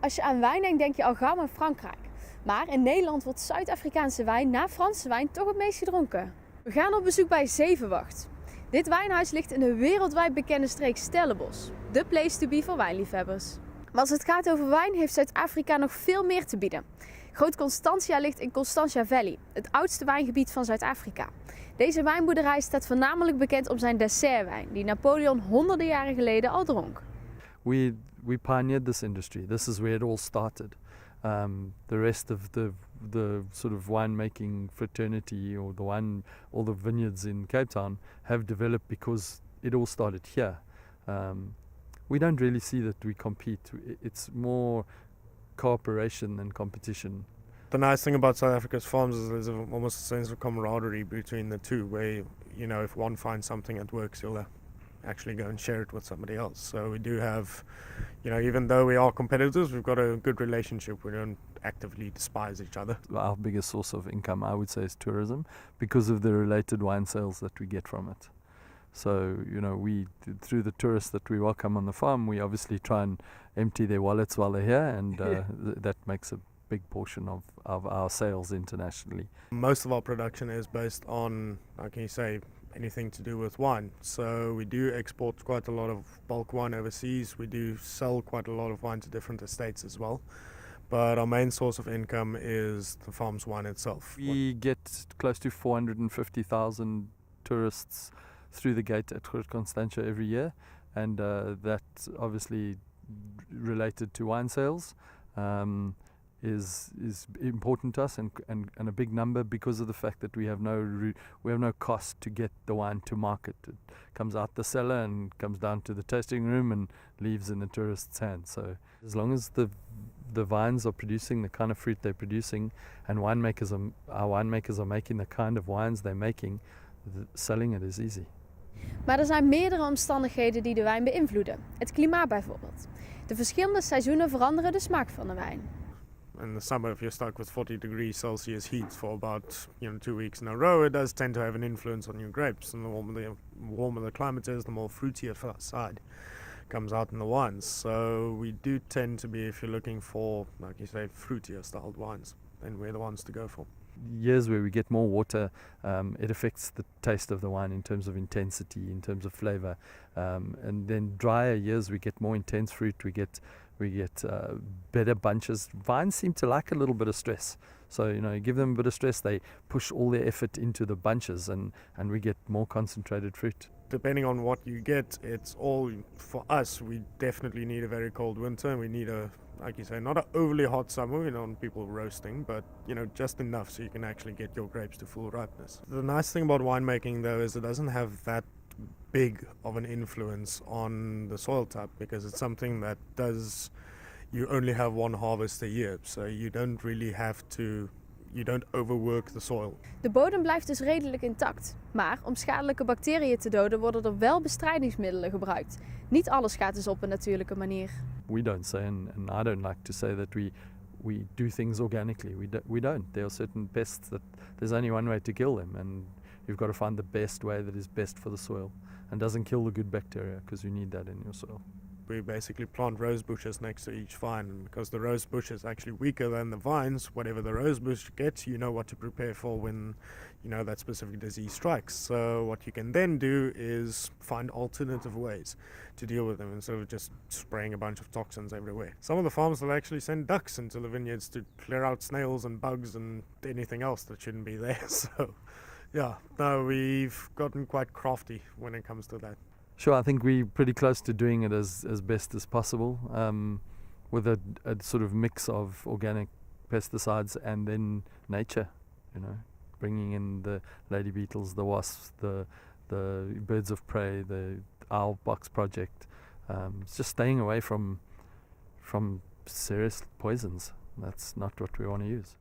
Als je aan wijn denkt, denk je al gauw aan Frankrijk. Maar in Nederland wordt Zuid-Afrikaanse wijn na Franse wijn toch het meest gedronken. We gaan op bezoek bij Zevenwacht. Dit wijnhuis ligt in de wereldwijd bekende streek Stellenbosch. De place to be voor wijnliefhebbers. Maar als het gaat over wijn heeft Zuid-Afrika nog veel meer te bieden. Groot Constantia ligt in Constantia Valley, het oudste wijngebied van Zuid-Afrika. Deze wijnboerderij staat voornamelijk bekend om zijn dessertwijn, die Napoleon honderden jaren geleden al dronk. We pioneered this industry. This is where it all started. The rest of the sort of winemaking fraternity or all the vineyards in Cape Town have developed because it all started here. We don't really see that we compete. It's more cooperation than competition. The nice thing about South Africa's farms is there's almost a sense of camaraderie between the two, where, you know, if one finds something that works, you'll actually go and share it with somebody else. So we do have, you know, even though we are competitors, we've got a good relationship. We don't actively despise each other. Our biggest source of income, I would say, is tourism because of the related wine sales that we get from it. So, you know, through the tourists that we welcome on the farm, we obviously try and empty their wallets while they're here, and that makes a big portion of our sales internationally. Most of our production is based on, how can you say, anything to do with wine. So we do export quite a lot of bulk wine overseas. We do sell quite a lot of wine to different estates as well. But our main source of income is the farm's wine itself. We get close to 450,000 tourists through the gate at Groot Constantia every year, and that obviously related to wine sales is important to us and a big number because of the fact that we have no cost to get the wine to market. It comes out the cellar and comes down to the tasting room and leaves in the tourist's hands. So as long as the vines are producing the kind of fruit they're producing, and our winemakers are making the kind of wines they're making, selling it is easy. Maar er zijn meerdere omstandigheden die de wijn beïnvloeden. Het klimaat bijvoorbeeld. De verschillende seizoenen veranderen de smaak van de wijn. In the summer, if you're stuck with 40 degrees Celsius heat for about 2 weeks in a row, it does tend to have an influence on your grapes. And the warmer the climate is, the more fruitier side comes out in the wines. So we do tend to be, if you're looking for, like you say, fruitier styled wines, then we're the ones to go for. Years where we get more water, it affects the taste of the wine in terms of intensity, in terms of flavor. And then drier years we get more intense fruit, we get better bunches. Vines seem to like a little bit of stress. So, you give them a bit of stress, they push all their effort into the bunches and we get more concentrated fruit. Depending on what you get, it's all, for us, we definitely need a very cold winter. We need like you say, not an overly hot summer. We don't want people roasting, but, just enough so you can actually get your grapes to full ripeness. The nice thing about winemaking, though, is it doesn't have that big of an influence on the soil type, because it's something that you only have one harvest a year, so you don't really you don't overwork the soil. De bodem blijft dus redelijk intact. Maar om schadelijke bacteriën te doden worden er wel bestrijdingsmiddelen gebruikt. Niet alles gaat dus op een natuurlijke manier. We don't say, and I don't like to say that we do things organically. We don't. There are certain pests that there's only one way to kill them, and you've got to find the best way that is best for the soil and doesn't kill the good bacteria, because you need that in your soil. We basically plant rose bushes next to each vine, and because the rose bush is actually weaker than the vines, whatever the rose bush gets, you know what to prepare for when that specific disease strikes. So what you can then do is find alternative ways to deal with them instead of just spraying a bunch of toxins everywhere. Some of the farms will actually send ducks into the vineyards to clear out snails and bugs and anything else that shouldn't be there. So yeah, no, we've gotten quite crafty when it comes to that. Sure, I think we're pretty close to doing it as best as possible, with a sort of mix of organic pesticides and then nature, bringing in the lady beetles, the wasps, the birds of prey, the owl box project. It's just staying away from serious poisons. That's not what we want to use.